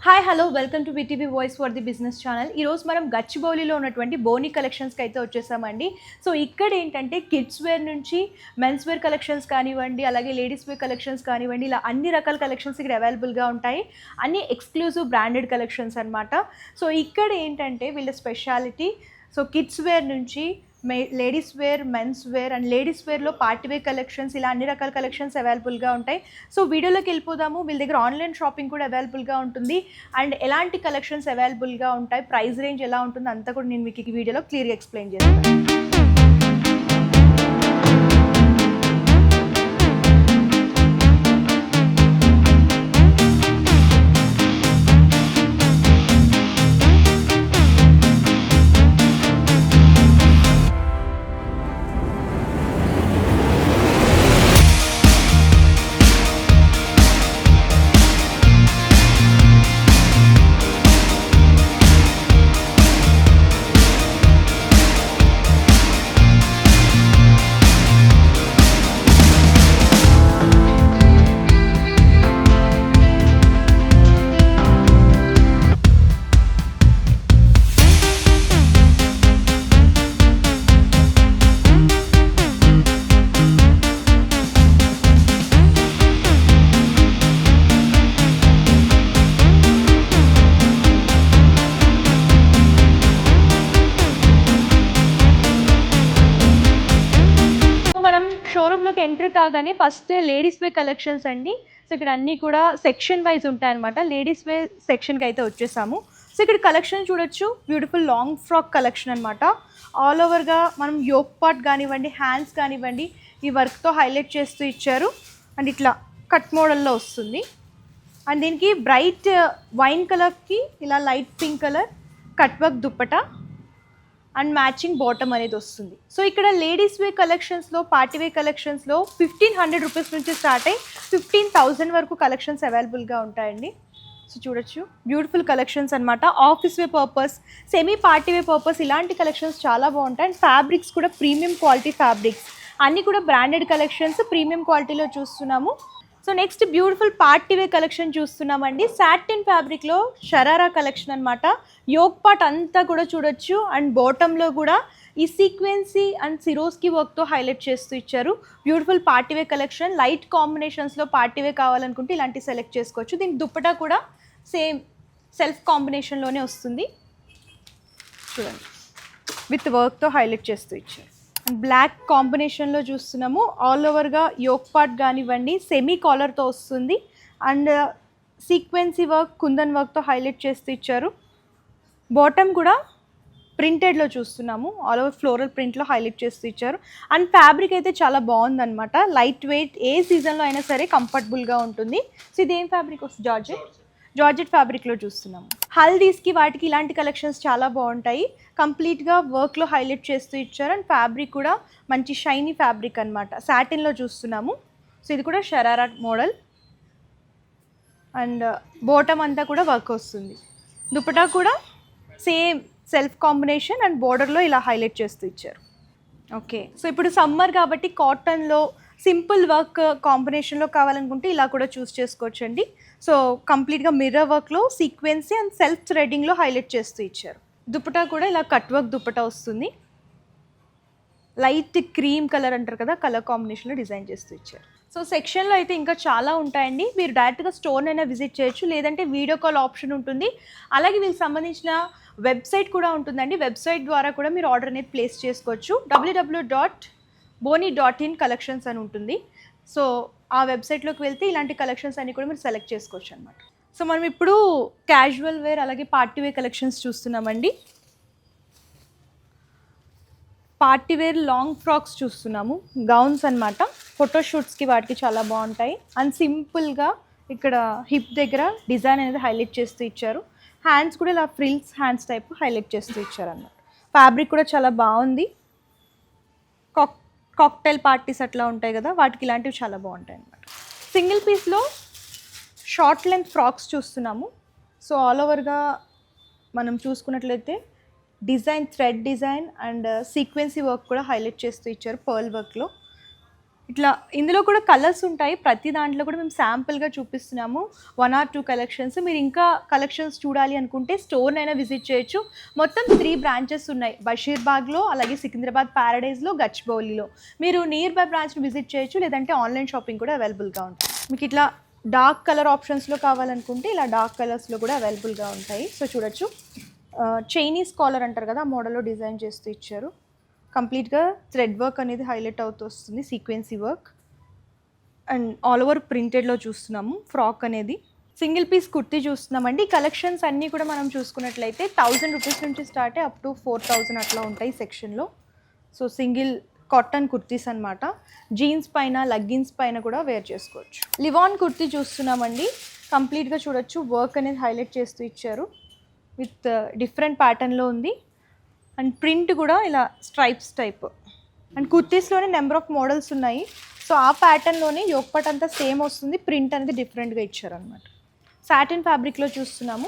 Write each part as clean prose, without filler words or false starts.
Hi hello welcome to BTV voice for the business channel. ఈరోజు మనం గచ్చిబౌలిలో ఉన్నటువంటి బోని కలెక్షన్స్కి అయితే వచ్చేసామండి. సో ఇక్కడ ఏంటంటే కిడ్స్ వేర్ నుంచి మెన్స్ వేర్ కలెక్షన్స్ కానివ్వండి, అలాగే లేడీస్ వేర్ కలెక్షన్స్ కానివ్వండి, ఇలా అన్ని రకాల కలెక్షన్స్ ఇక్కడ అవైలబుల్గా ఉంటాయి. అన్ని ఎక్స్క్లూజివ్ బ్రాండెడ్ కలెక్షన్స్ అనమాట. సో ఇక్కడ ఏంటంటే వీళ్ళ స్పెషాలిటీ, సో కిడ్స్ వేర్ నుంచి ladies wear, mens wear and ladies వేర్లో పార్టీ వేర్ కలెక్షన్స్, ఇలా అన్ని రకాల కలెక్షన్స్ అవైలబుల్గా ఉంటాయి. సో వీడియోలోకి వెళ్ళిపోదాము. వీళ్ళ దగ్గర ఆన్లైన్ షాపింగ్ కూడా అవైలబుల్గా ఉంటుంది అండ్ ఎలాంటి కలెక్షన్స్ అవైలబుల్గా ఉంటాయి, ప్రైస్ రేంజ్ ఎలా ఉంటుంది అంతా కూడా నేను మీకు ఈ వీడియోలో క్లియర్గా ఎక్స్ప్లెయిన్ చేస్తాను. షోరూంలోకి ఎంట్రీ కాగానే ఫస్ట్ లేడీస్ వేర్ కలెక్షన్స్ అండి. సో ఇక్కడ అన్నీ కూడా సెక్షన్ వైజ్ ఉంటాయన్నమాట. లేడీస్ వేర్ సెక్షన్కి అయితే వచ్చేసాము. సో ఇక్కడ కలెక్షన్ చూడొచ్చు, బ్యూటిఫుల్ లాంగ్ ఫ్రాక్ కలెక్షన్ అనమాట. ఆల్ ఓవర్గా మనం యోక్ పార్ట్ కానివ్వండి, హ్యాండ్స్ కానివ్వండి, ఈ వర్క్తో హైలైట్ చేస్తూ ఇచ్చారు. అండ్ ఇట్లా కట్ మోడల్లో వస్తుంది. అండ్ దీనికి బ్రైట్ వైన్ కలర్కి ఇలా light pink colour cut work dupatta and matching bottom అనేది వస్తుంది. సో ఇక్కడ లేడీస్ వేర్ కలెక్షన్స్లో, పార్టీ వేర్ కలెక్షన్స్లో 1500 రూపీస్ నుంచి స్టార్ట్ అయ్యి 15,000 వరకు కలెక్షన్స్ అవైలబుల్గా ఉంటాయండి. సో చూడొచ్చు, బ్యూటిఫుల్ కలెక్షన్స్ అనమాట. Office wear purpose, semi party wear purpose, ఇలాంటి కలెక్షన్స్ చాలా బాగుంటాయి. అండ్ ఫ్యాబ్రిక్స్ కూడా ప్రీమియం క్వాలిటీ ఫ్యాబ్రిక్స్, అన్నీ కూడా బ్రాండెడ్ కలెక్షన్స్ ప్రీమియం క్వాలిటీలో చూస్తున్నాము. So next beautiful party wear collection చూస్తున్నామండి. సాటిన్ ఫ్యాబ్రిక్లో షరారా కలెక్షన్ అనమాట. యోక్ పార్ట్ అంతా కూడా చూడొచ్చు అండ్ బాటంలో కూడా ఈ సీక్వెన్సీ అండ్ సిరోస్కి వర్క్తో హైలైట్ చేస్తూ ఇచ్చారు. Beautiful party wear collection. Light కాంబినేషన్స్లో పార్టీ వేర్ కావాలనుకుంటే ఇలాంటి సెలెక్ట్ చేసుకోవచ్చు. దీని దుప్పటా కూడా సేమ్ సెల్ఫ్ కాంబినేషన్లోనే వస్తుంది. చూడండి, విత్ వర్క్తో హైలైట్ చేస్తూ ఇచ్చారు. బ్లాక్ కాంబినేషన్లో చూస్తున్నాము. ఆల్ ఓవర్గా యోక్ పార్ట్ కానివ్వండి, సెమీ కాలర్తో వస్తుంది అండ్ సీక్వెన్సీ వర్క్, కుందన్ వర్క్తో హైలైట్ చేస్తూ ఇచ్చారు. బాటమ్ కూడా ప్రింటెడ్లో చూస్తున్నాము. ఆల్ ఓవర్ ఫ్లోరల్ ప్రింట్లో హైలైట్ చేస్తూ ఇచ్చారు. అండ్ ఫ్యాబ్రిక్ అయితే చాలా బాగుందన్నమాట. లైట్ వెయిట్, ఏ సీజన్లో అయినా సరే కంఫర్టబుల్గా ఉంటుంది. సో ఇదేం ఫ్యాబ్రిక్ వస్తుంది? జార్జెట్ ఫ్యాబ్రిక్లో చూస్తున్నాము. హల్దీస్కి వాటికి ఇలాంటి కలెక్షన్స్ చాలా బాగుంటాయి. కంప్లీట్గా వర్క్లో హైలైట్ చేస్తూ ఇచ్చారు. అండ్ ఫ్యాబ్రిక్ కూడా మంచి షైనీ ఫ్యాబ్రిక్ అనమాట. సాటిన్లో చూస్తున్నాము. సో ఇది కూడా షరారా మోడల్ అండ్ బాటమ్ అంతా కూడా వర్క్ వస్తుంది. దుపట్టా కూడా సేమ్ సెల్ఫ్ కాంబినేషన్ అండ్ బోర్డర్లో ఇలా హైలైట్ చేస్తూ ఇచ్చారు. ఓకే, సో ఇప్పుడు సమ్మర్ కాబట్టి కాటన్లో సింపుల్ వర్క్ కాంబినేషన్లో కావాలనుకుంటే ఇలా కూడా చూస్ చేసుకోవచ్చు అండి. సో కంప్లీట్గా మిర్రర్ వర్క్లో సీక్వెన్సీ అండ్ సెల్ఫ్ థ్రెడింగ్లో హైలైట్ చేస్తూ ఇచ్చారు. దుపట్టా కూడా ఇలా కట్ వర్క్ దుపట్టా వస్తుంది. లైట్ క్రీమ్ కలర్ అంటారు కదా, కలర్ కాంబినేషన్లో డిజైన్ చేస్తూ ఇచ్చారు. సో సెక్షన్లో అయితే ఇంకా చాలా ఉంటాయండి. మీరు డైరెక్ట్గా స్టోర్ అయినా విజిట్ చేయొచ్చు, లేదంటే వీడియో కాల్ ఆప్షన్ ఉంటుంది. అలాగే వీళ్ళకి సంబంధించిన వెబ్సైట్ కూడా ఉంటుందండి. వెబ్సైట్ ద్వారా కూడా మీరు ఆర్డర్ అనేది ప్లేస్ చేసుకోవచ్చు. www.boni.in కలెక్షన్స్ అని ఉంటుంది. సో ఆ వెబ్సైట్లోకి వెళ్తే ఇలాంటి కలెక్షన్స్ అన్ని కూడా మీరు సెలెక్ట్ చేసుకోవచ్చు అనమాట. సో మనం ఇప్పుడు క్యాజువల్ వేర్ అలాగే పార్టీ వేర్ కలెక్షన్స్ చూస్తున్నామండి. పార్టీ వేర్ లాంగ్ ఫ్రాక్స్ చూస్తున్నాము, గౌన్స్ అనమాట. ఫోటోషూట్స్కి వాటికి చాలా బాగుంటాయి. అండ్ సింపుల్గా ఇక్కడ హిప్ దగ్గర డిజైన్ అనేది హైలైట్ చేస్తూ ఇచ్చారు. హ్యాండ్స్ కూడా ఇలా ఫ్రిల్స్ హ్యాండ్స్ టైప్ హైలైట్ చేస్తూ ఇచ్చారు అన్నమాట. ఫ్యాబ్రిక్ కూడా చాలా బాగుంది. కాక్టైల్ పార్టీస్ అట్లా ఉంటాయి కదా, వాటికి ఇలాంటివి చాలా బాగుంటాయి అన్నమాట. సింగిల్ పీస్లో షార్ట్ లెంత్ ఫ్రాక్స్ చూస్తున్నాము. సో ఆల్ ఓవర్గా మనం చూసుకున్నట్లయితే design, thread design and sequence work కూడా హైలైట్ చేస్తూ ఇచ్చారు పర్ల్ వర్క్లో. ఇట్లా ఇందులో కూడా కలర్స్ ఉంటాయి. ప్రతి దాంట్లో కూడా మేము శాంపుల్గా చూపిస్తున్నాము 1 or 2 కలెక్షన్స్. మీరు ఇంకా కలెక్షన్స్ చూడాలి అనుకుంటే స్టోర్నైనా విజిట్ చేయొచ్చు. మొత్తం 3 బ్రాంచెస్ ఉన్నాయి, బషీర్బాగ్లో, అలాగే సికింద్రాబాద్ ప్యారడైజ్లో, గచ్చిబౌలిలో. మీరు నియర్ బై బ్రాంచ్ని విజిట్ చేయొచ్చు, లేదంటే ఆన్లైన్ షాపింగ్ కూడా అవైలబుల్గా ఉంటుంది. మీకు ఇట్లా డార్క్ కలర్ ఆప్షన్స్లో కావాలనుకుంటే ఇలా డార్క్ కలర్స్లో కూడా అవైలబుల్గా ఉంటాయి. సో చూడొచ్చు, చైనీస్ కాలర్ అంటారు కదా, ఆ మోడల్లో డిజైన్ చేస్తూ ఇచ్చారు. కంప్లీట్గా థ్రెడ్ వర్క్ అనేది హైలైట్ అవుతూ వస్తుంది, సీక్వెన్సీ వర్క్, అండ్ ఆల్ ఓవర్ ప్రింటెడ్లో చూస్తున్నాము. ఫ్రాక్ అనేది సింగిల్ పీస్ కుర్తీ చూస్తున్నామండి. కలెక్షన్స్ అన్నీ కూడా మనం చూసుకున్నట్లయితే 1000 రూపీస్ నుంచి స్టార్ట్ అప్ టు 4000 అట్లా ఉంటాయి సెక్షన్లో. సో సింగిల్ కాటన్ కుర్తీస్ అనమాట. జీన్స్ పైన, లెగ్గిన్స్ పైన కూడా వేర్ చేసుకోవచ్చు. లివాన్ కుర్తీ చూస్తున్నామండి. కంప్లీట్గా చూడొచ్చు, వర్క్ అనేది హైలైట్ చేస్తూ ఇచ్చారు, విత్ డిఫరెంట్ ప్యాటర్న్లో ఉంది. అండ్ ప్రింట్ కూడా ఇలా స్ట్రైప్స్ టైప్. అండ్ కుర్తీస్లోనే నెంబర్ ఆఫ్ మోడల్స్ ఉన్నాయి. సో ఆ ప్యాటర్న్లోనే యోగపట్ అంతా సేమ్ వస్తుంది, ప్రింట్ అనేది డిఫరెంట్గా ఇచ్చారనమాట. సాటిన్ ఫ్యాబ్రిక్లో చూస్తున్నాము.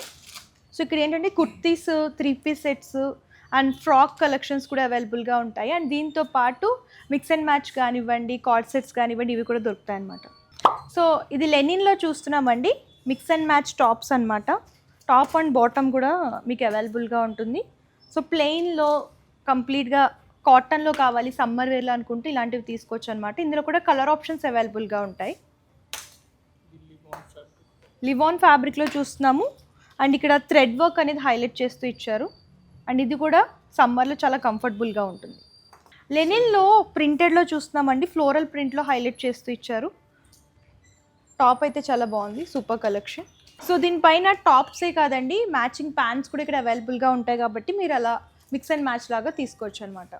సో ఇక్కడ ఏంటంటే kurtis, 3 piece sets and frock collections కూడా అవైలబుల్గా ఉంటాయి. అండ్ దీంతో పాటు మిక్స్ అండ్ మ్యాచ్ కానివ్వండి, కార్డ్ సెట్స్ కానివ్వండి, ఇవి కూడా దొరుకుతాయి అన్నమాట. సో ఇది లెనిన్లో చూస్తున్నామండి. మిక్స్ అండ్ మ్యాచ్ టాప్స్ అనమాట. టాప్ అండ్ బాటమ్ కూడా మీకు అవైలబుల్గా ఉంటుంది. సో ప్లెయిన్లో కంప్లీట్గా కాటన్లో కావాలి, సమ్మర్ వేర్లో అనుకుంటే ఇలాంటివి తీసుకోవచ్చు అనమాట. ఇందులో కూడా కలర్ ఆప్షన్స్ అవైలబుల్గా ఉంటాయి. లివాన్ ఫ్యాబ్రిక్లో చూస్తున్నాము. అండ్ ఇక్కడ థ్రెడ్ వర్క్ అనేది హైలైట్ చేస్తూ ఇచ్చారు. అండ్ ఇది కూడా సమ్మర్లో చాలా కంఫర్టబుల్గా ఉంటుంది. లెనిన్లో ప్రింటెడ్లో చూస్తున్నామండి. ఫ్లోరల్ ప్రింట్లో హైలైట్ చేస్తూ ఇచ్చారు. టాప్ అయితే చాలా బాగుంది, సూపర్ కలెక్షన్. సో దీనిపైన టాప్సే కాదండి, మ్యాచింగ్ ప్యాంట్స్ కూడా ఇక్కడ అవైలబుల్గా ఉంటాయి కాబట్టి మీరు అలా మిక్స్ అండ్ మ్యాచ్ లాగా తీసుకోవచ్చు అనమాట.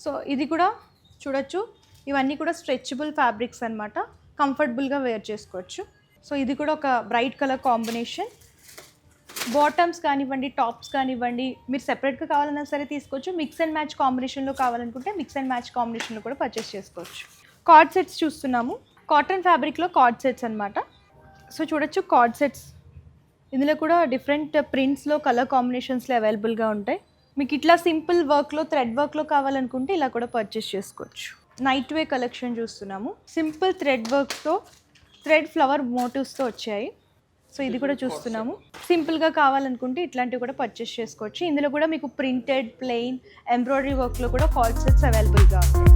సో ఇది కూడా చూడొచ్చు, ఇవన్నీ కూడా స్ట్రెచబుల్ ఫ్యాబ్రిక్స్ అనమాట, కంఫర్టబుల్గా వేర్ చేసుకోవచ్చు. సో ఇది కూడా ఒక బ్రైట్ కలర్ కాంబినేషన్. బాటమ్స్ కానివ్వండి, టాప్స్ కానివ్వండి, మీరు సెపరేట్గా కావాలన్నా సరే తీసుకోవచ్చు. మిక్స్ అండ్ మ్యాచ్ కాంబినేషన్లో కావాలనుకుంటే మిక్స్ అండ్ మ్యాచ్ కాంబినేషన్లో కూడా పర్చేస్ చేసుకోవచ్చు. కార్డ్ సెట్స్ చూస్తున్నాము. కాటన్ ఫ్యాబ్రిక్లో కార్డ్ సెట్స్ అనమాట. సో చూడొచ్చు, కార్డ్ సెట్స్ ఇందులో కూడా డిఫరెంట్ ప్రింట్స్లో, కలర్ కాంబినేషన్స్లో అవైలబుల్గా ఉంటాయి. మీకు ఇట్లా సింపుల్ వర్క్లో, థ్రెడ్ వర్క్లో కావాలనుకుంటే ఇలా కూడా పర్చేస్ చేసుకోవచ్చు. నైట్ వే కలెక్షన్ చూస్తున్నాము. సింపుల్ థ్రెడ్ వర్క్తో, థ్రెడ్ ఫ్లవర్ మోటివ్స్తో వచ్చాయి. సో ఇది కూడా చూస్తున్నాము. సింపుల్గా కావాలనుకుంటే ఇట్లాంటివి కూడా పర్చేస్ చేసుకోవచ్చు. ఇందులో కూడా మీకు ప్రింటెడ్, ప్లెయిన్, ఎంబ్రాయిడరీ వర్క్లో కూడా కార్డ్ సెట్స్ అవైలబుల్గా ఉంటాయి.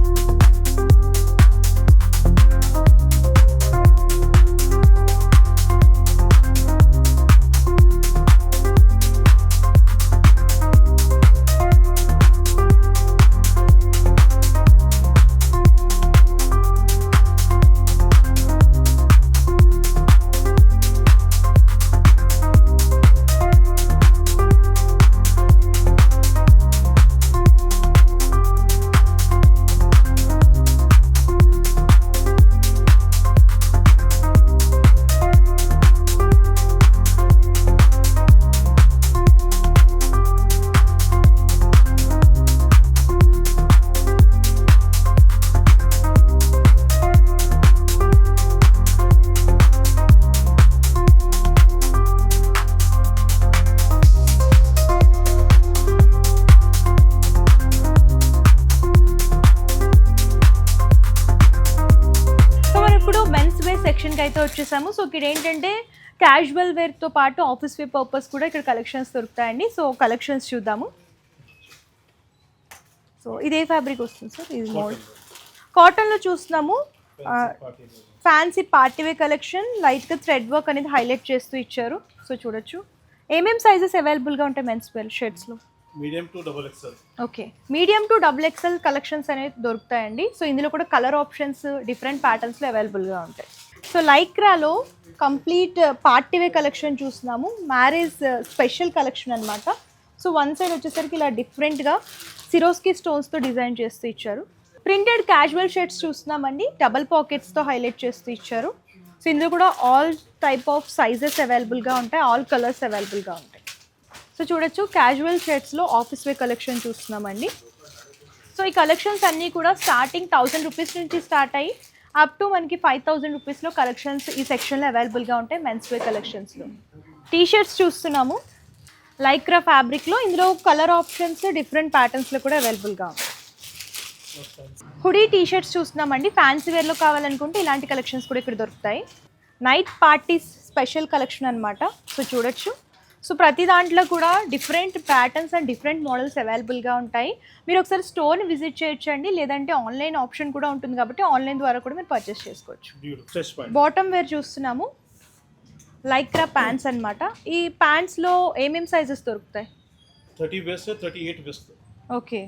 సెక్షన్కి అయితే వచ్చేసాము. సో ఇక్కడ ఏంటంటే క్యాజువల్ వేర్తో పాటు ఆఫీస్ వేర్ పర్పస్ కూడా ఇక్కడ కలెక్షన్స్ దొరుకుతాయండి. సో కలెక్షన్స్ చూద్దాము. సో ఇదే ఫ్యాబ్రిక్ వస్తుంది సార్, ఇది మోడ్ కాటన్లో చూస్తున్నాము. ఫ్యాన్సీ పార్టీవేర్ కలెక్షన్, లైట్గా థ్రెడ్ వర్క్ అనేది హైలైట్ చేస్తూ ఇచ్చారు. సో చూడొచ్చు, ఏమేమి సైజెస్ అవైలబుల్గా ఉంటాయి మెన్స్ వేర్ షర్ట్స్లో? Medium to double XL. Okay, medium to double XL collections అనేవి దొరుకుతాయండి. సో ఇందులో కూడా కలర్ ఆప్షన్స్ డిఫరెంట్ ప్యాటర్న్స్లో అవైలబుల్గా ఉంటాయి. సో లైక్రాలో కంప్లీట్ పార్టీవేర్ కలెక్షన్ చూస్తున్నాము. మ్యారేజ్ స్పెషల్ కలెక్షన్ అనమాట. సో వన్ సైడ్ వచ్చేసరికి ఇలా డిఫరెంట్గా సిరోస్కి స్టోన్స్తో డిజైన్ చేస్తూ ఇచ్చారు. ప్రింటెడ్ క్యాజువల్ షర్ట్స్ చూస్తున్నామండి, డబల్ పాకెట్స్తో హైలైట్ చేస్తూ ఇచ్చారు. సో ఇందులో కూడా ఆల్ టైప్ ఆఫ్ సైజెస్ అవైలబుల్గా ఉంటాయి, ఆల్ కలర్స్ అవైలబుల్గా ఉంటాయి. సో చూడొచ్చు, క్యాజువల్ షర్ట్స్లో ఆఫీస్ వేర్ కలెక్షన్ చూస్తున్నామండి. సో ఈ కలెక్షన్స్ అన్నీ కూడా స్టార్టింగ్ 1000 రూపీస్ నుంచి స్టార్ట్ అయ్యి అప్ టు మనకి 5000 రూపీస్లో కలెక్షన్స్ ఈ సెక్షన్లో అవైలబుల్గా ఉంటాయి మెన్స్ వేర్ కలెక్షన్స్లో. టీ షర్ట్స్ చూస్తున్నాము లైక్రా ఫ్యాబ్రిక్లో. ఇందులో కలర్ ఆప్షన్స్ డిఫరెంట్ ప్యాటర్న్స్లో కూడా అవైలబుల్గా ఉంటాయి. హుడీ టీ షర్ట్స్ చూస్తున్నామండి. ఫ్యాన్సీ వేర్లో కావాలనుకుంటే ఇలాంటి కలెక్షన్స్ కూడా ఇక్కడ దొరుకుతాయి. నైట్ పార్టీస్ స్పెషల్ కలెక్షన్ అనమాట. సో చూడొచ్చు. సో ప్రతి దాంట్లో కూడా different patterns and different models అవైలబుల్గా ఉంటాయి. మీరు ఒకసారి స్టోర్ని విజిట్ చేయొచ్చండి, లేదంటే ఆన్లైన్ ఆప్షన్ కూడా ఉంటుంది కాబట్టి ఆన్లైన్ ద్వారా కూడా మీరు పర్చేస్ చేసుకోవచ్చు. బాటమ్ వేర్ చూస్తున్నాము, లైక్రా ప్యాంట్స్ అనమాట. ఈ ప్యాంట్స్లో ఏమేమి సైజెస్ దొరుకుతాయి? 30 waist 38 waist. Okay,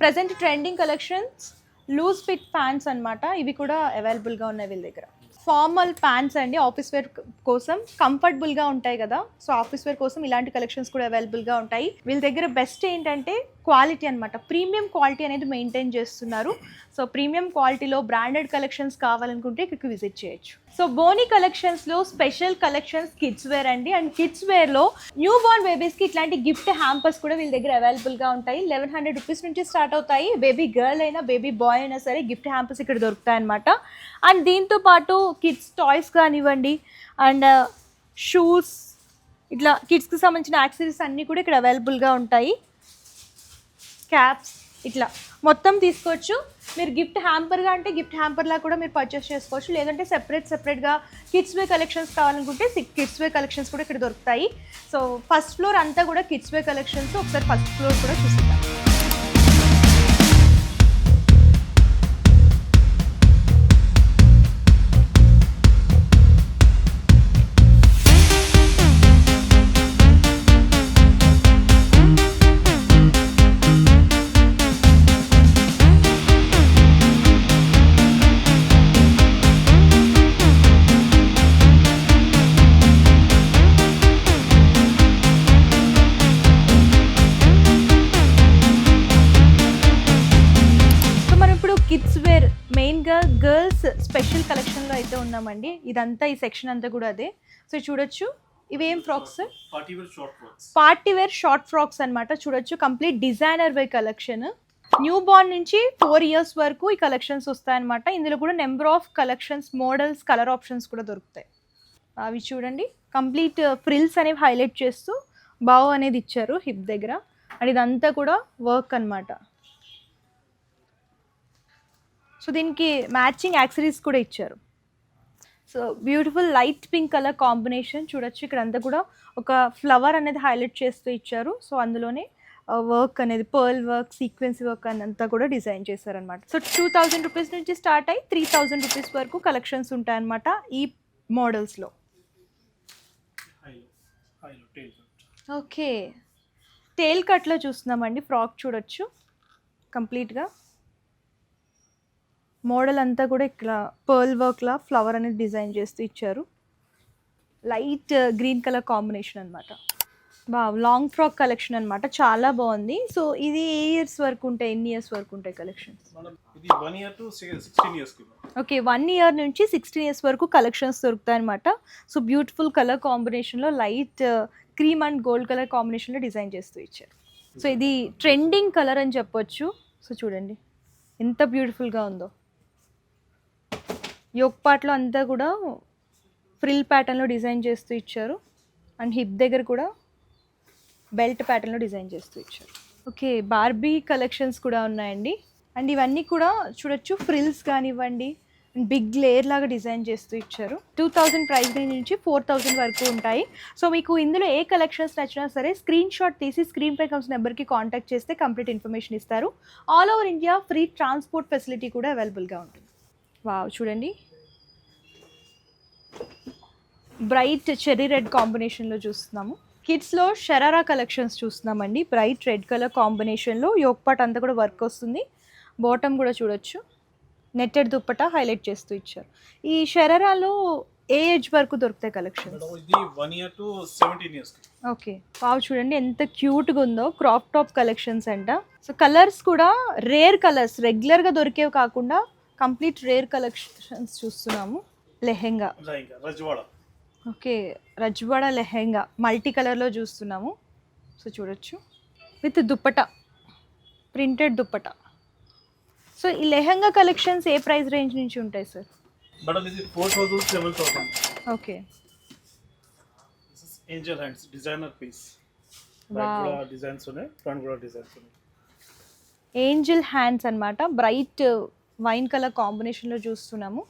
present trending collections loose fit pants అనమాట. ఇవి కూడా అవైలబుల్గా ఉన్నాయి వీళ్ళ దగ్గర. ఫార్మల్ ప్యాంట్స్ అండి, ఆఫీస్ వేర్ కోసం కంఫర్టబుల్గా ఉంటాయి కదా. సో ఆఫీస్ వేర్ కోసం ఇలాంటి కలెక్షన్స్ కూడా అవైలబుల్గా ఉంటాయి. వీళ్ళ దగ్గర బెస్ట్ ఏంటంటే క్వాలిటీ అనమాట. ప్రీమియం క్వాలిటీ అనేది మెయింటైన్ చేస్తున్నారు. సో ప్రీమియం క్వాలిటీలో బ్రాండెడ్ కలెక్షన్స్ కావాలనుకుంటే ఇక్కడికి విజిట్ చేయొచ్చు. సో బోనీ కలెక్షన్స్లో స్పెషల్ కలెక్షన్స్ కిడ్స్ వేర్ అండి. అండ్ కిడ్స్ వేర్లో న్యూ బోర్న్ బేబీస్కి ఇట్లాంటి గిఫ్ట్ హ్యాంపర్స్ కూడా వీళ్ళ దగ్గర అవైలబుల్గా ఉంటాయి. 1100 రూపీస్ నుంచి స్టార్ట్ అవుతాయి. బేబీ గర్ల్ అయినా బేబీ బాయ్ అయినా సరే గిఫ్ట్ హ్యాంపర్స్ ఇక్కడ దొరుకుతాయి అనమాట. అండ్ దీంతో పాటు కిడ్స్ టాయ్స్ కానివ్వండి, అండ్ షూస్, ఇట్లా కిడ్స్కి సంబంధించిన యాక్సెసరీస్ అన్నీ కూడా ఇక్కడ అవైలబుల్గా ఉంటాయి. క్యాప్స్, ఇట్లా మొత్తం తీసుకోవచ్చు. మీరు గిఫ్ట్ హ్యాంపర్గా అంటే గిఫ్ట్ హ్యాంపర్లా కూడా మీరు పర్చేస్ చేసుకోవచ్చు, లేదంటే సెపరేట్గా కిడ్స్ వే కలెక్షన్స్ కావాలనుకుంటే కిడ్స్ వే కలెక్షన్స్ కూడా ఇక్కడ దొరుకుతాయి. సో ఫస్ట్ ఫ్లోర్ అంతా కూడా కిడ్స్ వే కలెక్షన్స్. ఒకసారి ఫస్ట్ ఫ్లోర్ కూడా చూపిస్తాం. కిడ్స్ వేర్ మెయిన్గా గర్ల్స్ స్పెషల్ కలెక్షన్లో అయితే ఉన్నామండి. ఇదంతా ఈ సెక్షన్ అంతా కూడా అదే. సో చూడొచ్చు, ఇవేం frocks? Party wear short frocks అనమాట. చూడొచ్చు, complete designer wear collection. Newborn నుంచి 4 years వరకు ఈ కలెక్షన్స్ వస్తాయన్నమాట. ఇందులో కూడా number of collections, models, colour options కూడా దొరుకుతాయి. అవి చూడండి, కంప్లీట్ ఫ్రిల్స్ అనేవి హైలైట్ చేస్తూ బావ్ అనేది ఇచ్చారు హిప్ దగ్గర. అండ్ ఇదంతా కూడా వర్క్ అనమాట. సో దీనికి మ్యాచింగ్ యాక్సెసరీస్ కూడా ఇచ్చారు. So beautiful light pink colour combination. చూడొచ్చు, ఇక్కడ అంతా కూడా ఒక ఫ్లవర్ అనేది హైలైట్ చేస్తూ ఇచ్చారు. సో అందులోనే వర్క్ అనేది పర్ల్ వర్క్, సీక్వెన్స్ వర్క్ అంతా కూడా డిజైన్ చేశారనమాట. సో 2000 రూపీస్ నుంచి స్టార్ట్ అయ్యి 3000 రూపీస్ వరకు కలెక్షన్స్ ఉంటాయన్నమాట ఈ మోడల్స్లో. ఓకే, టేల్ కట్లో చూస్తున్నామండి. ఫ్రాక్ చూడొచ్చు, కంప్లీట్గా మోడల్ అంతా కూడా ఇక్కడ పర్ల్ వర్క్లా ఫ్లవర్ అనేది డిజైన్ చేస్తూ ఇచ్చారు. లైట్ గ్రీన్ కలర్ కాంబినేషన్ అనమాట. లాంగ్ ఫ్రాక్ కలెక్షన్ అనమాట, చాలా బాగుంది. సో ఇది ఏ ఇయర్స్ వరకు ఉంటాయి, ఎన్ని ఇయర్స్ వరకు ఉంటాయి కలెక్షన్స్? ఓకే, 1 year నుంచి 16 years వరకు కలెక్షన్స్ దొరుకుతాయి అనమాట. సో బ్యూటిఫుల్ కలర్ కాంబినేషన్లో light cream and gold colour కాంబినేషన్లో డిజైన్ చేస్తూ ఇచ్చారు. సో ఇది ట్రెండింగ్ కలర్ అని చెప్పొచ్చు. సో చూడండి ఎంత బ్యూటిఫుల్గా ఉందో. యోక్ పార్ట్లో అంతా కూడా ఫ్రిల్ ప్యాటర్న్లో డిజైన్ చేస్తూ ఇచ్చారు. అండ్ హిప్ దగ్గర కూడా బెల్ట్ ప్యాటర్న్లో డిజైన్ చేస్తూ ఇచ్చారు. ఓకే, బార్బీ కలెక్షన్స్ కూడా ఉన్నాయండి. అండ్ ఇవన్నీ కూడా చూడొచ్చు, ఫ్రిల్స్ కానివ్వండి, బిగ్ లేయర్ లాగా డిజైన్ చేస్తూ ఇచ్చారు. 2000 ప్రైస్ రేంజ్ నుంచి 4000 వరకు ఉంటాయి. సో మీకు ఇందులో ఏ కలెక్షన్స్ నచ్చినా సరే స్క్రీన్ షాట్ తీసి స్క్రీన్ పై కమ్స్ నెంబర్కి కాంటాక్ట్ చేస్తే కంప్లీట్ ఇన్ఫర్మేషన్ ఇస్తారు. All over India free transport facility కూడా అవైలబుల్గా ఉంటుంది. వావ్, చూడండి, బ్రైట్ చెర్రీ రెడ్ కాంబినేషన్లో చూస్తున్నాము. కిడ్స్లో షరారా కలెక్షన్స్ చూస్తున్నామండి. బ్రైట్ రెడ్ కలర్ కాంబినేషన్లో యోక్ పార్ట్ అంతా కూడా వర్క్ వస్తుంది. బాటమ్ కూడా చూడొచ్చు, నెట్టెడ్ దుప్పట హైలైట్ చేస్తూ ఇచ్చారు. ఈ షరారాలో ఏ ఏజ్ వరకు దొరుకుతాయి collections? 1 year to 17 years. Okay, wow, చూడండి ఎంత క్యూట్గా ఉందో. క్రాప్ టాప్ కలెక్షన్స్ అంట. సో కలర్స్ కూడా రేర్ కలర్స్, రెగ్యులర్గా దొరికేవి కాకుండా కంప్లీట్ రేర్ కలెక్షన్స్ చూస్తున్నాము. లెహెంగా, ఓకే, రజ్వాడా లెహెంగా మల్టీ కలర్లో చూస్తున్నాము. సో చూడొచ్చు, with dupatta, printed dupatta. So ఈ లెహెంగా కలెక్షన్స్ ఏ ప్రైస్ రేంజ్ నుంచి ఉంటాయి sir? Madam, this is 4,000, 7,000. Okay, This is angel hands, designer piece. Wow. Back కూడా డిజైన్స్ ఉన్నాయి, ఫ్రంట్ కూడా డిజైన్స్ ఉన్నాయి. ఏంజల్ హ్యాండ్స్ అన్నమాట. బ్రైట్ వైన్ కలర్ కాంబినేషన్లో చూస్తున్నాము.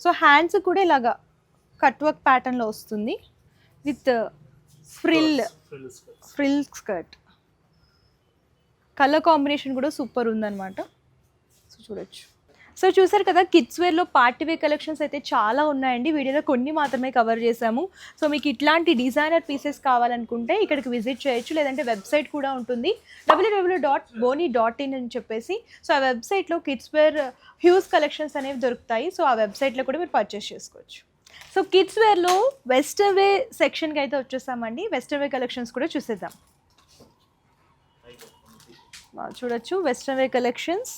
సో హ్యాండ్స్ కూడా ఇలాగా కట్ వర్క్ ప్యాటర్న్లో వస్తుంది with frill skirt. Colour combination కూడా సూపర్ ఉందన్నమాట. సో చూడొచ్చు. సో చూసారు కదా, కిడ్స్ వేర్లో పార్టీ వేర్ కలెక్షన్స్ అయితే చాలా ఉన్నాయండి. వీడియోలో కొన్ని మాత్రమే కవర్ చేసాము. సో మీకు ఇట్లాంటి డిజైనర్ పీసెస్ కావాలనుకుంటే ఇక్కడికి విజిట్ చేయొచ్చు, లేదంటే వెబ్సైట్ కూడా ఉంటుంది www.boni.in అని చెప్పేసి. సో ఆ వెబ్సైట్లో కిడ్స్ వేర్ హ్యూజ్ కలెక్షన్స్ అనేవి దొరుకుతాయి. సో ఆ వెబ్సైట్లో కూడా మీరు పర్చేస్ చేసుకోవచ్చు. సో కిడ్స్ వేర్లో వెస్టర్న్ వే సెక్షన్కి అయితే వచ్చేసామండి. వెస్టర్న్ వే కలెక్షన్స్ కూడా చూసేద్దాం. చూడొచ్చు వెస్టర్న్ వే collections.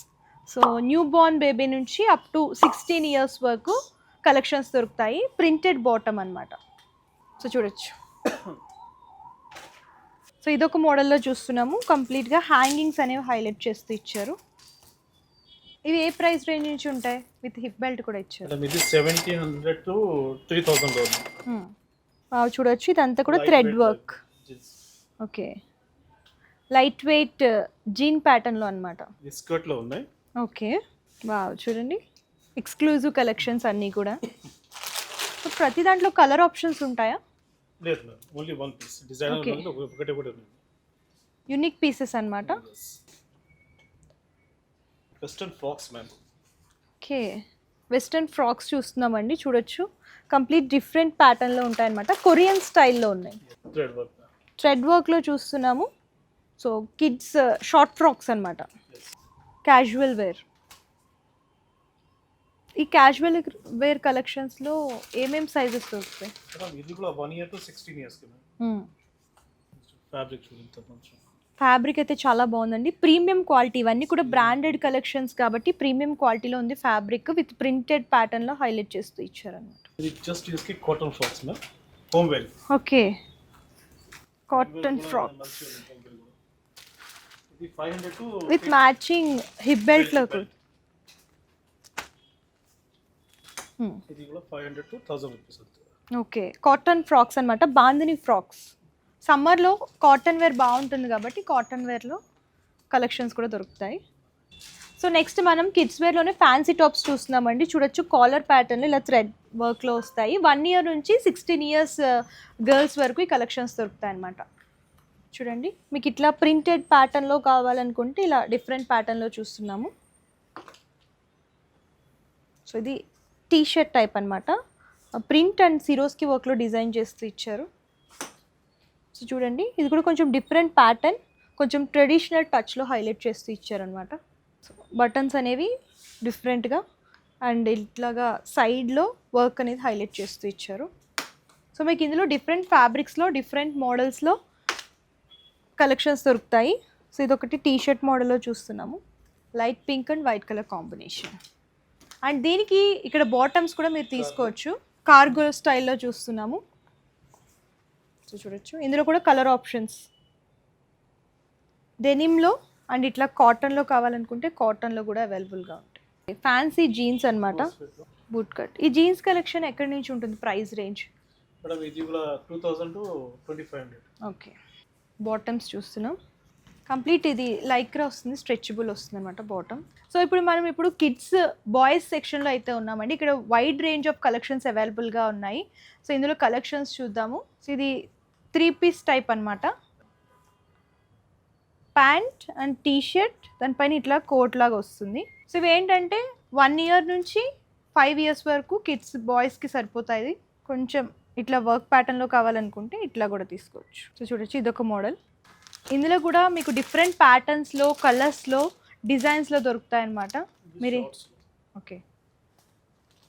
So new Born baby నుంచి అప్ టు 16 ఇయర్స్ వరకు కలెక్షన్స్ దొరుకుతాయి. ప్రింటెడ్ బాటమ్ అన్నమాట. సో చూడొచ్చు. సో ఇదొక మోడల్లో చూస్తున్నాము. కంప్లీట్గా హ్యాంగింగ్స్ అనేవి హైలైట్ చేస్తూ ఇచ్చారు. ఇవి ఏ ప్రైస్ రేంజ్ నుంచి ఉంటాయి? విత్ హిప్ బెల్ట్ కూడా ఇచ్చారు. ఇది 1700 to 3000 లో. చూడొచ్చు, ఇదంతా కూడా thread work. Okay, light weight jean ప్యాటర్న్లో అనమాట. స్కర్ట్లో ఉన్నాయి. ఓకే, వావ్ చూడండి, ఎక్స్క్లూజివ్ కలెక్షన్స్ అన్నీ కూడా. సో ప్రతి దాంట్లో కలర్ ఆప్షన్స్ ఉంటాయా? లేదు ma'am, only one piece designer ఉంది, ఒకటే కూడా ఉంది. యూనిక్ పీసెస్ అన్నమాట. Western frocks ma'am. Okay, western frocks చూస్తున్నామండి. చూడొచ్చు, కంప్లీట్ డిఫరెంట్ ప్యాటర్న్లో ఉంటాయన్నమాట. కొరియన్ స్టైల్లో ఉన్నాయి. థ్రెడ్ వర్క్లో చూస్తున్నాము. సో కిడ్స్ షార్ట్ ఫ్రాక్స్ అన్నమాట. Casual wear. ఈ క్యాజువల్ వేర్ కలెక్షన్స్లో ఏమేమి సైజెస్ దొరుకుతాయి? ఇది కూడా 1 year to 16 years కి. ఫ్యాబ్రిక్ చూడండి, ఫ్యాబ్రిక్ అయితే చాలా బాగుందండి. ప్రీమియం క్వాలిటీ, ఇవన్నీ కూడా బ్రాండెడ్ కలెక్షన్స్ కాబట్టి ప్రీమియం క్వాలిటీలో ఉంది. ఫ్యాబ్రిక్ విత్ ప్రింటెడ్ ప్యాటర్న్లో హైలైట్ చేస్తూ ఇచ్చారన్నమాట. ఇది జస్ట్ యూస్ కి cotton frocks ma'am, home wear. Okay, cotton frocks ఇది 500 to with matching hip belt లో. ఇది కూడా 500 to 1000 రూపీస్ అవుతుంది. ఓకే, కాటన్ ఫ్రాక్స్ అన్నమాట. బాందిని ఫ్రాక్స్. సమ్మర్లో కాటన్ వేర్ బాగుంటుంది కాబట్టి కాటన్ వేర్లో కలెక్షన్స్ కూడా దొరుకుతాయి. సో నెక్స్ట్ మనం కిడ్స్ వేర్లోనే ఫ్యాన్సీ టాప్స్ చూస్తున్నామండి. చూడొచ్చు, కాలర్ ప్యాటర్న్ ఇలా థ్రెడ్ వర్క్లో వస్తాయి. 1 year నుంచి 16 years గర్ల్స్ వరకు ఈ కలెక్షన్స్ దొరుకుతాయి అన్నమాట. చూడండి, మీకు ఇట్లా ప్రింటెడ్ ప్యాటర్న్లో కావాలనుకుంటే ఇలా డిఫరెంట్ ప్యాటర్న్లో చూస్తున్నాము. సో ఇది టీ షర్ట్ టైప్ అనమాట. ప్రింట్ అండ్ సిరోస్కి వర్క్లో డిజైన్ చేస్తూ ఇచ్చారు. సో చూడండి, ఇది కూడా కొంచెం డిఫరెంట్ ప్యాటర్న్, కొంచెం ట్రెడిషనల్ టచ్లో హైలైట్ చేస్తూ ఇచ్చారనమాట. సో బటన్స్ అనేవి డిఫరెంట్గా అండ్ ఇట్లాగా సైడ్లో వర్క్ అనేది హైలైట్ చేస్తూ ఇచ్చారు. సో మీకు ఇందులో డిఫరెంట్ ఫ్యాబ్రిక్స్లో డిఫరెంట్ మోడల్స్లో కలెక్షన్స్ దొరుకుతాయి. సో ఇదొకటి టీ షర్ట్ మోడల్లో చూస్తున్నాము. Light pink and white colour combination. And దీనికి ఇక్కడ బాటమ్స్ కూడా మీరు తీసుకోవచ్చు. కార్గో స్టైల్లో చూస్తున్నాము. సో చూడొచ్చు, ఇందులో కూడా కలర్ ఆప్షన్స్ డెనిమ్లో అండ్ ఇట్లా కాటన్లో కావాలనుకుంటే కాటన్లో కూడా అవైలబుల్గా ఉంటాయి. ఫ్యాన్సీ జీన్స్ అన్నమాట, బూట్ కట్. ఈ జీన్స్ కలెక్షన్ ఎక్కడి నుంచి ఉంటుంది? ప్రైస్ రేంజ్ మేడం ఇది కూడా 2000 to 2500. ఓకే, బాటమ్స్ చూస్తున్నాం. కంప్లీట్ ఇది లైక్రా వస్తుంది, స్ట్రెచబుల్ వస్తుంది అనమాట బాటమ్. సో మనం ఇప్పుడు కిడ్స్ బాయ్స్ సెక్షన్లో అయితే ఉన్నామండి. ఇక్కడ వైడ్ రేంజ్ ఆఫ్ కలెక్షన్స్ అవైలబుల్గా ఉన్నాయి. సో ఇందులో కలెక్షన్స్ చూద్దాము. సో ఇది 3 piece టైప్ అనమాట. ప్యాంట్ అండ్ టీ షర్ట్, దానిపైన ఇట్లా కోట్ లాగా వస్తుంది. సో ఇవి ఏంటంటే 1 year నుంచి 5 years వరకు కిడ్స్ బాయ్స్కి సరిపోతాయి. కొంచెం ఇట్లా వర్క్ ప్యాటర్న్లో కావాలనుకుంటే ఇట్లా కూడా తీసుకోవచ్చు. సో చూడొచ్చు, ఇదొక మోడల్. ఇందులో కూడా మీకు డిఫరెంట్ ప్యాటర్న్స్లో, కలర్స్లో, డిజైన్స్లో దొరుకుతాయి అన్నమాట. మీరు ఓకే,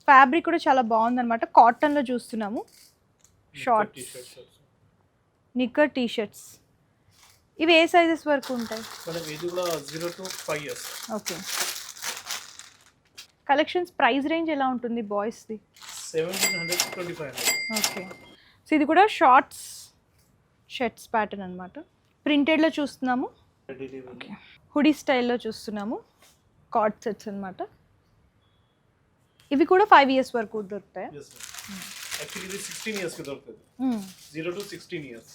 ఫ్యాబ్రిక్ కూడా చాలా బాగుందన్నమాట. కాటన్లో చూస్తున్నాము. Shorts, knicker T shirts. ఇవి ఏ సైజెస్ వరకు ఉంటాయి? ఇది కూడా 0 to 5 years. Okay, collections price range ఎలా ఉంటుంది బాయ్స్ది? 1700 to 2500. ఓకే, సో ఇది కూడా షార్ట్స్ షర్ట్స్ ప్యాటర్న్ అనమాట. ప్రింటెడ్లో చూస్తున్నాము. ఓకే, హుడీ స్టైల్లో చూస్తున్నాము. కార్డ్ సెట్స్ అనమాట. ఇవి కూడా 5 years వరకు దొరుకుతాయి. యాక్చువల్లీ ఇది 16 years కి దొరుకుతుంది. 0 to 16 years.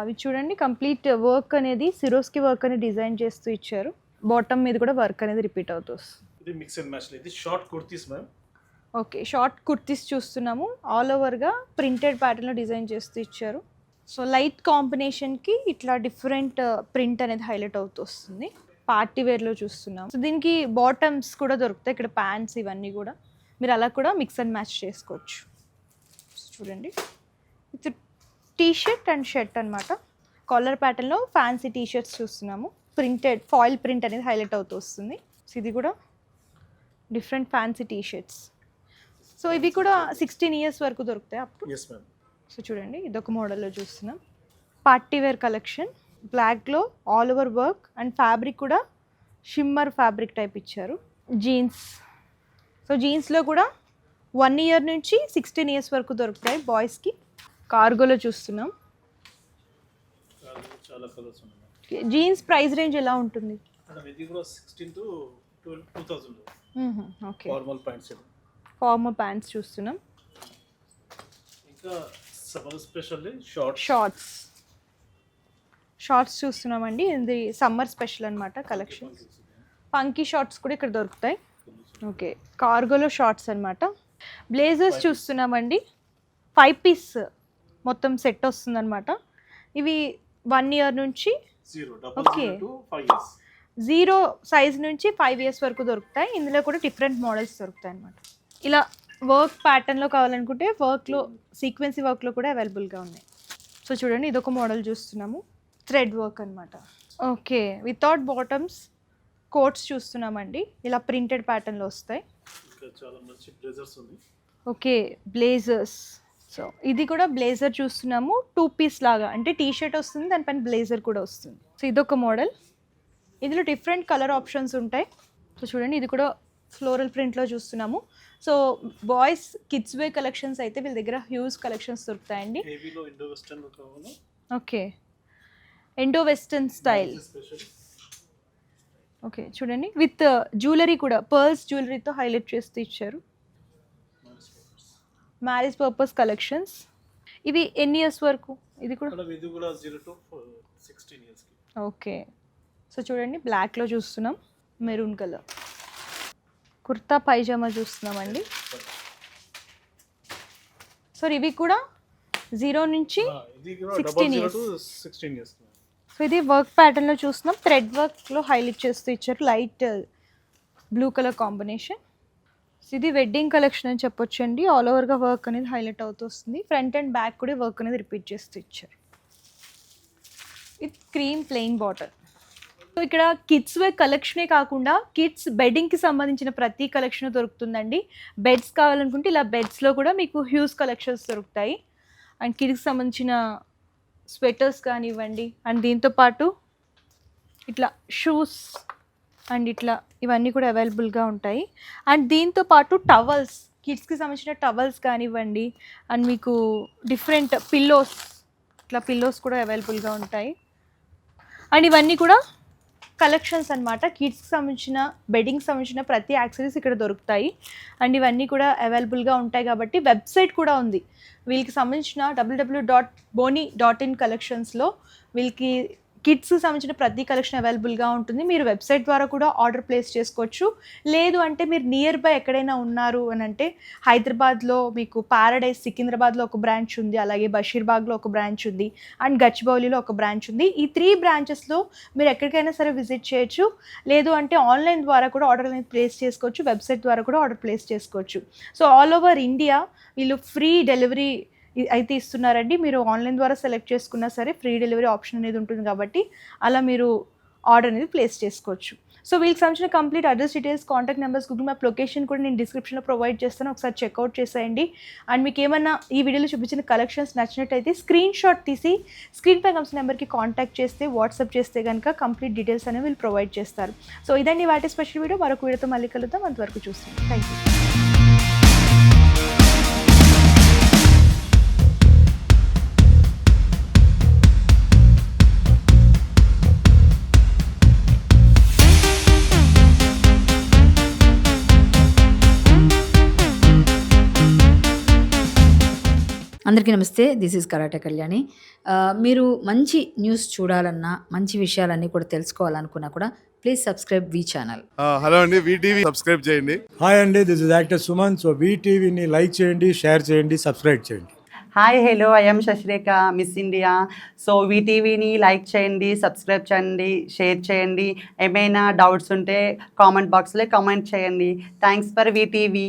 అవి చూడండి, కంప్లీట్ వర్క్ అనేది సిరోస్కి వర్క్ అనేది డిజైన్ చేస్తూ ఇచ్చారు. బాటమ్ మీద కూడా వర్క్ అనేది రిపీట్ అవుతుంది. ఇది మిక్స్ అండ్ మ్యాచ్ ఇది short kurtis ma'am. Okay, short kurtis చూస్తున్నాము. ఆల్ ఓవర్గా ప్రింటెడ్ ప్యాటర్న్లో డిజైన్ చేస్తూ ఇచ్చారు. సో లైట్ కాంబినేషన్కి ఇట్లా డిఫరెంట్ ప్రింట్ అనేది హైలైట్ అవుతూ వస్తుంది. పార్టీ వేర్లో చూస్తున్నాం. సో దీనికి బాటమ్స్ కూడా దొరుకుతాయి, ఇక్కడ ప్యాంట్స్ ఇవన్నీ కూడా మీరు అలా కూడా మిక్స్ అండ్ మ్యాచ్ చేసుకోవచ్చు. చూడండి, ఇది టీ షర్ట్ అండ్ షర్ట్ అనమాట. కాలర్ ప్యాటర్న్లో ఫ్యాన్సీ టీ షర్ట్స్ చూస్తున్నాము. ప్రింటెడ్ ఫాయిల్ ప్రింట్ అనేది హైలైట్ అవుతూ వస్తుంది. సో ఇది కూడా different fancy T shirts. So ఇవి కూడా 16 ఇయర్స్ వరకు దొరుకుతాయి up to. Yes ma'am. So చూడండి, ఇదొక మోడల్లో చూస్తున్నాం. పార్టీ వేర్ కలెక్షన్, బ్లాక్లో all over work and fabric కూడా షిమ్మర్ ఫ్యాబ్రిక్ టైప్ ఇచ్చారు. జీన్స్, సో జీన్స్లో కూడా 1 ఇయర్ నుంచి 16 ఇయర్స్ వరకు దొరుకుతాయి బాయ్స్కి. కార్గోలో చూస్తున్నాం. చాలా కలర్స్ ఉన్నాయి. జీన్స్ ప్రైస్ రేంజ్ ఎలా ఉంటుంది? మేడం ఇది కూడా 16 to 2000. Okay, formal pants. Formal pants చూస్తున్నాం. ఇంకా సమ్మర్ స్పెషల్లీ షార్ట్స్ చూస్తున్నామండి. ఇది సమ్మర్ స్పెషల్ అనమాట కలెక్షన్. పంకీ షార్ట్స్ కూడా ఇక్కడ దొరుకుతాయి. ఓకే, కార్గోలో షార్ట్స్ అనమాట. బ్లేజర్స్ చూస్తున్నామండి. 5 పీస్ మొత్తం సెట్ వస్తుందన్నమాట. ఇవి 1 ఇయర్ నుంచి 0 to 5 years. 0 సైజ్ నుంచి 5 ఇయర్స్ వరకు దొరుకుతాయి. ఇందులో కూడా డిఫరెంట్ మోడల్స్ దొరుకుతాయి అన్నమాట. ఇలా వర్క్ ప్యాటర్న్లో కావాలనుకుంటే వర్క్లో సీక్వెన్సీ వర్క్లో కూడా అవైలబుల్గా ఉన్నాయి. సో చూడండి, ఇదొక మోడల్ చూస్తున్నాము. థ్రెడ్ వర్క్ అనమాట. ఓకే, వితౌట్ బాటమ్స్ కోట్స్ చూస్తున్నామండి. ఇలా ప్రింటెడ్ ప్యాటర్న్లో వస్తాయి. ఇంకా చాలా మంచి బ్లేజర్స్ ఉంది. Okay, blazers. సో ఇది కూడా బ్లేజర్ చూస్తున్నాము. 2 పీస్ లాగా, అంటే టీ షర్ట్ వస్తుంది, దానిపైన బ్లేజర్ కూడా వస్తుంది. సో ఇదొక మోడల్. ఇందులో డిఫరెంట్ కలర్ ఆప్షన్స్ ఉంటాయి. సో చూడండి, ఇది కూడా ఫ్లోరల్ ప్రింట్లో చూస్తున్నాము. So boys kids wear collections అయితే వీళ్ళ దగ్గర హ్యూజ్ కలెక్షన్స్ దొరుకుతాయండి. హెవీలో ఇండో వెస్టర్న్ కావాలి. Okay, Indo western style. Okay చూడండి, విత్ జ్యువెలరీ కూడా పర్ల్స్ జ్యువెలరీతో హైలైట్ చేస్తూ ఇచ్చారు. Marriage purpose collections. ఇవి ఎన్ని ఇయర్స్ వరకు? ఇది కూడా 0 to 16 years. ఓకే, సో చూడండి, బ్లాక్లో చూస్తున్నాం. మెరూన్ కలర్ కుర్తా పైజామా చూస్తున్నామండి. సో ఇవి కూడా 0 నుంచి 16 ఇయర్స్. సో ఇది వర్క్ ప్యాటర్న్లో చూస్తున్నాం. థ్రెడ్ వర్క్లో హైలైట్ చేస్తూ ఇచ్చారు. Light blue colour combination. So ఇది వెడ్డింగ్ కలెక్షన్ అని చెప్పొచ్చు అండి. ఆల్ ఓవర్గా వర్క్ అనేది హైలైట్ అవుతూ వస్తుంది. ఫ్రంట్ అండ్ బ్యాక్ కూడా వర్క్ అనేది రిపీట్ చేస్తూ ఇచ్చారు. ఇది క్రీమ్ ప్లెయిన్ బాటల్. సో ఇక్కడ కిడ్స్ వేర్ కలెక్షనే కాకుండా కిడ్స్ బెడ్డింగ్కి సంబంధించిన ప్రతి కలెక్షన్ దొరుకుతుందండి. బెడ్స్ కావాలనుకుంటే ఇలా బెడ్స్లో కూడా మీకు హ్యూజ్ కలెక్షన్స్ దొరుకుతాయి. అండ్ కిడ్స్కి సంబంధించిన స్వెటర్స్ కానివ్వండి, అండ్ దీంతోపాటు ఇట్లా షూస్ అండ్ ఇట్లా ఇవన్నీ కూడా అవైలబుల్గా ఉంటాయి. అండ్ దీంతోపాటు టవల్స్, కిడ్స్కి సంబంధించిన టవల్స్ కానివ్వండి, అండ్ మీకు డిఫరెంట్ పిల్లోస్, ఇట్లా పిల్లోస్ కూడా అవైలబుల్గా ఉంటాయి. అండ్ ఇవన్నీ కూడా కలెక్షన్స్ అనమాట. కిడ్స్కి సంబంధించిన బెడ్డింగ్కి సంబంధించిన ప్రతి యాక్సెసరీస్ ఇక్కడ దొరుకుతాయి. అండ్ ఇవన్నీ కూడా అవైలబుల్గా ఉంటాయి కాబట్టి వెబ్సైట్ కూడా ఉంది వీళ్ళకి సంబంధించిన www.boni.in కలెక్షన్స్లో వీళ్ళకి కిడ్స్కి సంబంధించిన ప్రతి కలెక్షన్ అవైలబుల్గా ఉంటుంది. మీరు వెబ్సైట్ ద్వారా కూడా ఆర్డర్ ప్లేస్ చేసుకోవచ్చు. లేదు అంటే మీరు నియర్ బై ఎక్కడైనా ఉన్నారు అని అంటే హైదరాబాద్లో మీకు పారడైజ్ సికింద్రాబాద్లో ఒక బ్రాంచ్ ఉంది, అలాగే బషీర్బాగ్లో ఒక బ్రాంచ్ ఉంది, అండ్ గచ్చిబౌలిలో ఒక బ్రాంచ్ ఉంది. ఈ 3 బ్రాంచెస్లో మీరు ఎక్కడికైనా సరే విజిట్ చేయొచ్చు. లేదు అంటే ఆన్లైన్ ద్వారా కూడా ఆర్డర్ అనేది ప్లేస్ చేసుకోవచ్చు. వెబ్సైట్ ద్వారా కూడా ఆర్డర్ ప్లేస్ చేసుకోవచ్చు. సో ఆల్ ఓవర్ ఇండియా వీళ్ళు ఫ్రీ డెలివరీ అయితే ఇస్తున్నారండి. మీరు ఆన్లైన్ ద్వారా సెలెక్ట్ చేసుకున్నా సరే ఫ్రీ డెలివరీ ఆప్షన్ అనేది ఉంటుంది కాబట్టి అలా మీరు ఆర్డర్ అనేది ప్లేస్ చేసుకోవచ్చు. సో వీళ్ళకి సంబంధించిన complete address details, contact numbers, Google map location కూడా నేను డిస్క్రిప్షన్లో ప్రొవైడ్ చేస్తాను. ఒకసారి చెక్అవుట్ చేసేయండి. అండ్ మీకు ఏమన్నా ఈ వీడియోలో చూపించిన కలెక్షన్స్ నచ్చినట్టయితే స్క్రీన్ షాట్ తీసి స్క్రీన్ పై కమిషన్ నెంబర్కి కాంటాక్ట్ చేస్తే, వాట్సాప్ చేస్తే కనుక కంప్లీట్ డీటెయిల్స్ అనేవి వీళ్ళు ప్రొవైడ్ చేస్తారు. సో ఇదండి వాటి స్పెషల్ వీడియో. మరొక వీడియోతో మళ్ళీ కలుద్దాం. అంతవరకు చూస్తాం. Thank you. అందరికీ నమస్తే. This is karate Kalyani. మీరు మంచి న్యూస్ చూడాలన్నా, మంచి విషయాలన్నీ కూడా తెలుసుకోవాలనుకున్నా కూడా ప్లీజ్ సబ్స్క్రైబ్ వి ఛానల్. హలో అండి, వీటీవీ సబ్స్క్రైబ్ చేయండి. హాయ్ అండి, this is actor Suman. So వీటీవీని లైక్ చేయండి, షేర్ చేయండి, సబ్స్క్రైబ్ చేయండి. Hi hello I'm Shashirekha, miss India. So వీటీవీని లైక్ చేయండి, సబ్స్క్రైబ్ చేయండి, షేర్ చేయండి. ఏమైనా డౌట్స్ ఉంటే కామెంట్ బాక్స్లో కామెంట్ చేయండి. Thanks for VTV.